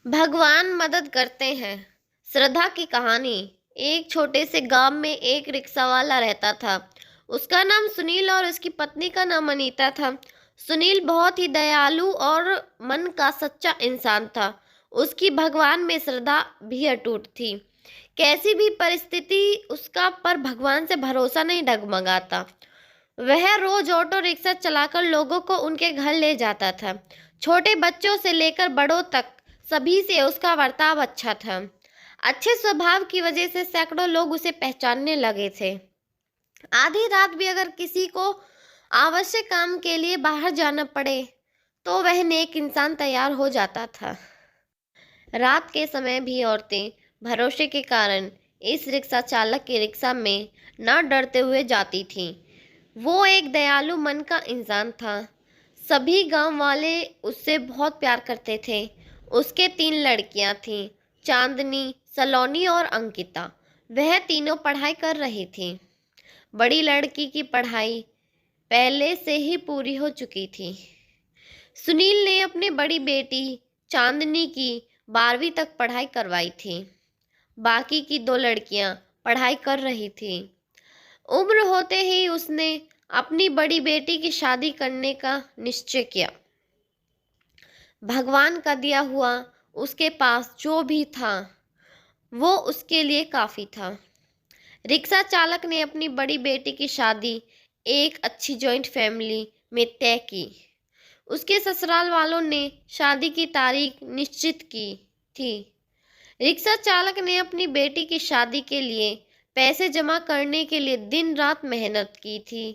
भगवान मदद करते हैं। श्रद्धा की कहानी। एक छोटे से गांव में एक रिक्शा वाला रहता था। उसका नाम सुनील और उसकी पत्नी का नाम अनीता था। सुनील बहुत ही दयालु और मन का सच्चा इंसान था। उसकी भगवान में श्रद्धा भी अटूट थी। कैसी भी परिस्थिति उसका पर भगवान से भरोसा नहीं डगमगाता। वह रोज ऑटो रिक्शा चलाकर लोगों को उनके घर ले जाता था। छोटे बच्चों से लेकर बड़ों तक सभी से उसका बर्ताव अच्छा था। अच्छे स्वभाव की वजह से सैकड़ों लोग उसे पहचानने लगे थे। आधी रात भी अगर किसी को आवश्यक काम के लिए बाहर जाना पड़े तो वह नेक इंसान तैयार हो जाता था। रात के समय भी औरतें भरोसे के कारण इस रिक्शा चालक की रिक्शा में न डरते हुए जाती थीं। वो एक दयालु मन का इंसान था। सभी गांव वाले उससे बहुत प्यार करते थे। उसके 3 लड़कियां थीं, चांदनी, सलोनी और अंकिता। वह तीनों पढ़ाई कर रही थीं। बड़ी लड़की की पढ़ाई पहले से ही पूरी हो चुकी थी। सुनील ने अपनी बड़ी बेटी चांदनी की 12वीं तक पढ़ाई करवाई थी। बाकी की 2 लड़कियां पढ़ाई कर रही थीं। उम्र होते ही उसने अपनी बड़ी बेटी की शादी करने का निश्चय किया। भगवान का दिया हुआ उसके पास जो भी था वो उसके लिए काफी था। रिक्शा चालक ने अपनी बड़ी बेटी की शादी एक अच्छी जॉइंट फैमिली में तय की। उसके ससुराल वालों ने शादी की तारीख निश्चित की थी। रिक्शा चालक ने अपनी बेटी की शादी के लिए पैसे जमा करने के लिए दिन रात मेहनत की थी।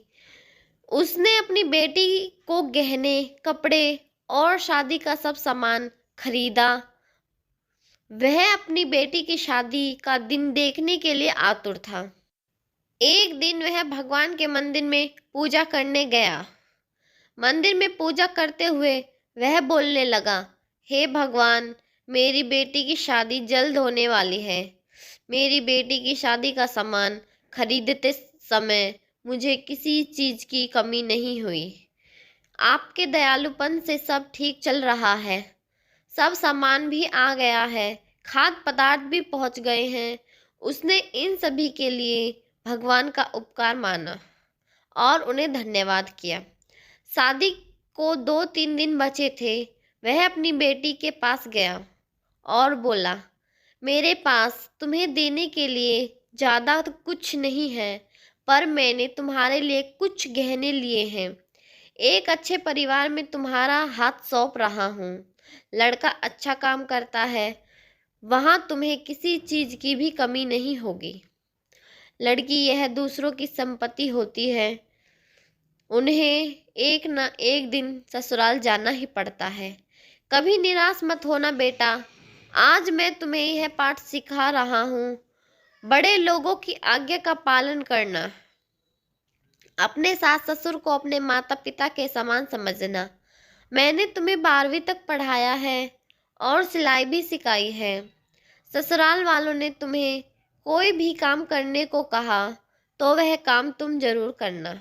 उसने अपनी बेटी को गहने, कपड़े और शादी का सब सामान खरीदा। वह अपनी बेटी की शादी का दिन देखने के लिए आतुर था। एक दिन वह भगवान के मंदिर में पूजा करने गया। मंदिर में पूजा करते हुए वह बोलने लगा, हे भगवान, मेरी बेटी की शादी जल्द होने वाली है। मेरी बेटी की शादी का सामान खरीदते समय मुझे किसी चीज की कमी नहीं हुई। आपके दयालुपन से सब ठीक चल रहा है। सब सामान भी आ गया है, खाद्य पदार्थ भी पहुंच गए हैं। उसने इन सभी के लिए भगवान का उपकार माना और उन्हें धन्यवाद किया। शादी को 2-3 दिन बचे थे। वह अपनी बेटी के पास गया और बोला, मेरे पास तुम्हें देने के लिए ज़्यादा तो कुछ नहीं है, पर मैंने तुम्हारे लिए कुछ गहने लिए हैं। एक अच्छे परिवार में तुम्हारा हाथ सौंप रहा हूँ। लड़का अच्छा काम करता है, वहाँ तुम्हें किसी चीज़ की भी कमी नहीं होगी। लड़की यह दूसरों की संपत्ति होती है, उन्हें एक न एक दिन ससुराल जाना ही पड़ता है। कभी निराश मत होना बेटा। आज मैं तुम्हें यह पाठ सिखा रहा हूँ। बड़े लोगों की आज्ञा का पालन करना। अपने सास ससुर को अपने माता पिता के समान समझना। मैंने तुम्हें 12वीं तक पढ़ाया है और सिलाई भी सिखाई है। ससुराल वालों ने तुम्हें कोई भी काम करने को कहा तो वह काम तुम जरूर करना।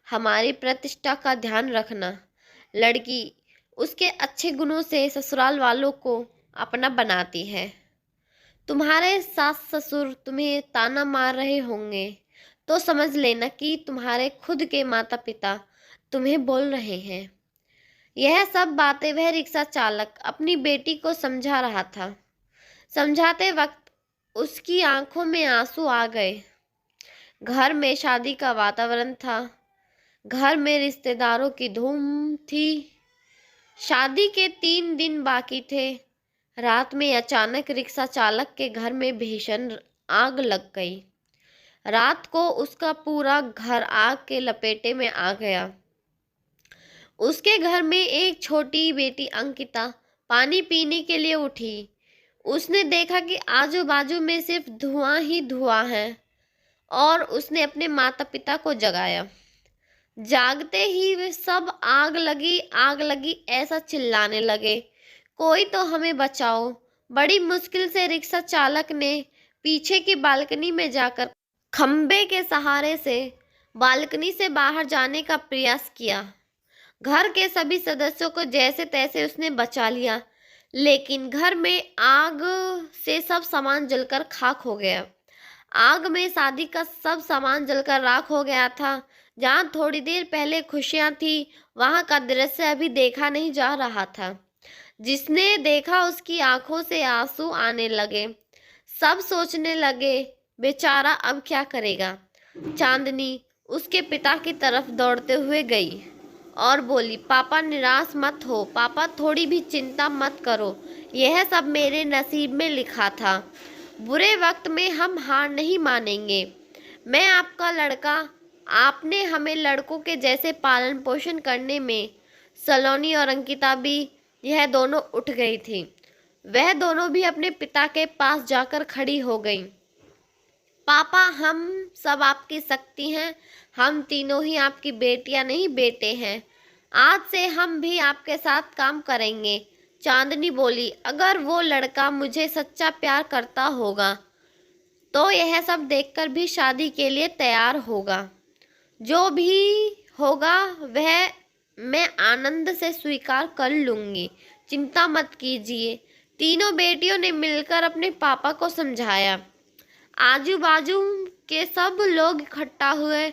हमारी प्रतिष्ठा का ध्यान रखना। लड़की उसके अच्छे गुणों से ससुराल वालों को अपना बनाती है। तुम्हारे सास ससुर तुम्हें ताना मार रहे होंगे तो समझ लेना कि तुम्हारे खुद के माता पिता तुम्हें बोल रहे हैं। यह सब बातें वह रिक्शा चालक अपनी बेटी को समझा रहा था। समझाते वक्त उसकी आंखों में आंसू आ गए। घर में शादी का वातावरण था। घर में रिश्तेदारों की धूम थी। शादी के 3 दिन बाकी थे। रात में अचानक रिक्शा चालक के घर में भीषण आग लग गई। रात को उसका पूरा घर आग के लपेटे में आ गया। उसके घर में एक छोटी बेटी अंकिता पानी पीने के लिए उठी। उसने देखा कि आजू बाजू में सिर्फ धुआं ही धुआं है और उसने अपने माता पिता को जगाया। जागते ही वे सब आग लगी ऐसा चिल्लाने लगे, कोई तो हमें बचाओ। बड़ी मुश्किल से रिक्शा चालक ने पीछे की बालकनी में जाकर खंबे के सहारे से बालकनी से बाहर जाने का प्रयास किया। घर के सभी सदस्यों को जैसे तैसे उसने बचा लिया, लेकिन घर में आग से सब सामान जलकर खाक हो गया। आग में शादी का सब सामान जलकर राख हो गया था। जहाँ थोड़ी देर पहले खुशियां थी, वहां का दृश्य अभी देखा नहीं जा रहा था। जिसने देखा उसकी आंखों से आंसू आने लगे। सब सोचने लगे, बेचारा अब क्या करेगा। चांदनी उसके पिता की तरफ दौड़ते हुए गई और बोली, पापा निराश मत हो, पापा थोड़ी भी चिंता मत करो, यह सब मेरे नसीब में लिखा था। बुरे वक्त में हम हार नहीं मानेंगे। मैं आपका लड़का, आपने हमें लड़कों के जैसे पालन पोषण करने में। सलोनी और अंकिता भी, यह दोनों उठ गई थी। वह दोनों भी अपने पिता के पास जाकर खड़ी हो गईं। पापा, हम सब आपकी शक्ति हैं। हम तीनों ही आपकी बेटियां नहीं बेटे हैं। आज से हम भी आपके साथ काम करेंगे। चांदनी बोली, अगर वो लड़का मुझे सच्चा प्यार करता होगा तो यह सब देखकर भी शादी के लिए तैयार होगा। जो भी होगा वह मैं आनंद से स्वीकार कर लूंगी, चिंता मत कीजिए। तीनों बेटियों ने मिलकर अपने पापा को समझाया। आजू बाजू के सब लोग इकट्ठा हुए,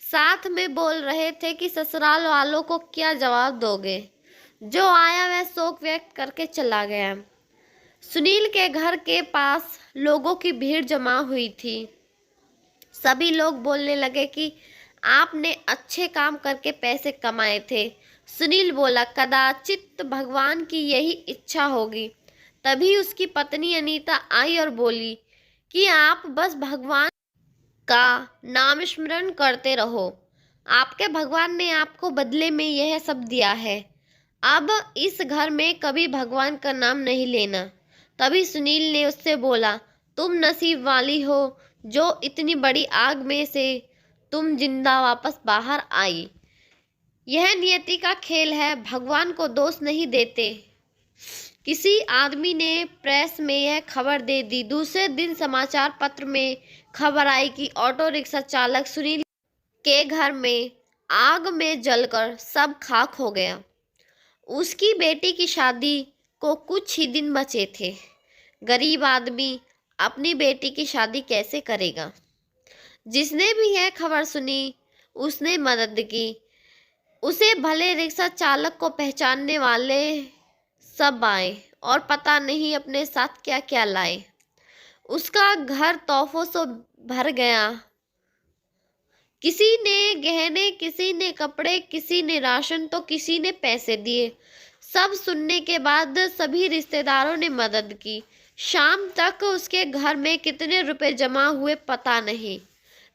साथ में बोल रहे थे कि ससुराल वालों को क्या जवाब दोगे। जो आया वह शोक व्यक्त करके चला गया। सुनील के घर के पास लोगों की भीड़ जमा हुई थी। सभी लोग बोलने लगे कि आपने अच्छे काम करके पैसे कमाए थे। सुनील बोला, कदाचित भगवान की यही इच्छा होगी। तभी उसकी पत्नी अनीता आई और बोली कि आप बस भगवान का नाम स्मरण करते रहो। आपके भगवान ने आपको बदले में यह सब दिया है। अब इस घर में कभी भगवान का नाम नहीं लेना। तभी सुनील ने उससे बोला, तुम नसीब वाली हो जो इतनी बड़ी आग में से तुम जिंदा वापस बाहर आई। यह नियति का खेल है, भगवान को दोष नहीं देते। किसी आदमी ने प्रेस में यह खबर दे दी। दूसरे दिन समाचार पत्र में खबर आई कि ऑटो रिक्शा चालक सुनील के घर में आग में जलकर सब खाक हो गया। उसकी बेटी की शादी को कुछ ही दिन बचे थे। गरीब आदमी अपनी बेटी की शादी कैसे करेगा। जिसने भी यह खबर सुनी उसने मदद की। उसे भले रिक्शा चालक को पहचानने वाले सब आए और पता नहीं अपने साथ क्या क्या लाए। उसका घर तोहफों से भर गया। किसी ने गहने, किसी ने कपड़े, किसी ने राशन तो किसी ने पैसे दिए। सब सुनने के बाद सभी रिश्तेदारों ने मदद की। शाम तक उसके घर में कितने रुपए जमा हुए पता नहीं।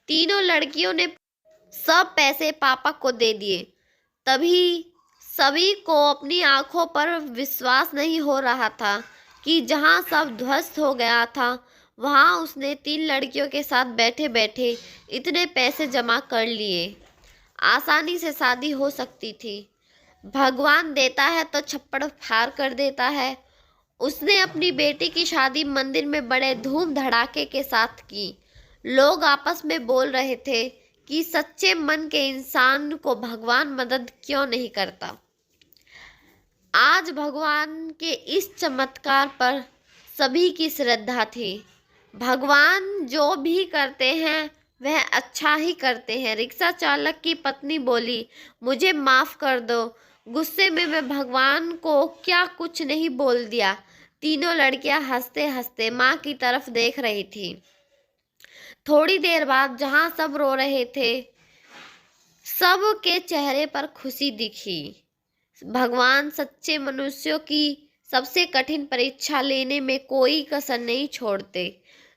तीनों लड़कियों ने सब पैसे पापा को दे दिए। तभी सभी को अपनी आंखों पर विश्वास नहीं हो रहा था कि जहां सब ध्वस्त हो गया था वहां उसने 3 लड़कियों के साथ बैठे बैठे इतने पैसे जमा कर लिए। आसानी से शादी हो सकती थी। भगवान देता है तो छप्पड़ फाड़ कर देता है। उसने अपनी बेटी की शादी मंदिर में बड़े धूम धड़ाके के साथ की। लोग आपस में बोल रहे थे कि सच्चे मन के इंसान को भगवान मदद क्यों नहीं करता। आज भगवान के इस चमत्कार पर सभी की श्रद्धा थी। भगवान जो भी करते हैं वह अच्छा ही करते हैं। रिक्शा चालक की पत्नी बोली, मुझे माफ कर दो, गुस्से में मैं भगवान को क्या कुछ नहीं बोल दिया। तीनों लड़कियां हंसते हंसते माँ की तरफ देख रही थी। थोड़ी देर बाद जहां सब रो रहे थे, सब के चेहरे पर खुशी दिखी। भगवान सच्चे मनुष्यों की सबसे कठिन परीक्षा लेने में कोई कसर नहीं छोड़ते।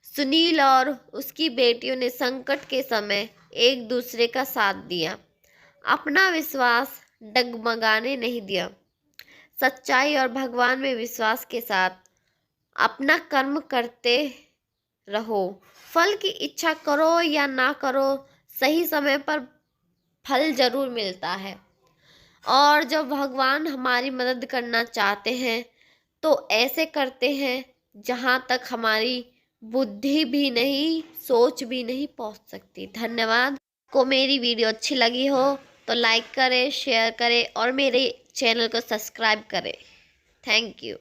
सुनील और उसकी बेटियों ने संकट के समय एक दूसरे का साथ दिया, अपना विश्वास डगमगाने नहीं दिया। सच्चाई और भगवान में विश्वास के साथ अपना कर्म करते रहो। फल की इच्छा करो या ना करो, सही समय पर फल जरूर मिलता है। और जब भगवान हमारी मदद करना चाहते हैं तो ऐसे करते हैं जहां तक हमारी बुद्धि भी नहीं, सोच भी नहीं पहुंच सकती। धन्यवाद। को मेरी वीडियो अच्छी लगी हो तो लाइक करें, शेयर करें और मेरे चैनल को सब्सक्राइब करें। Thank you.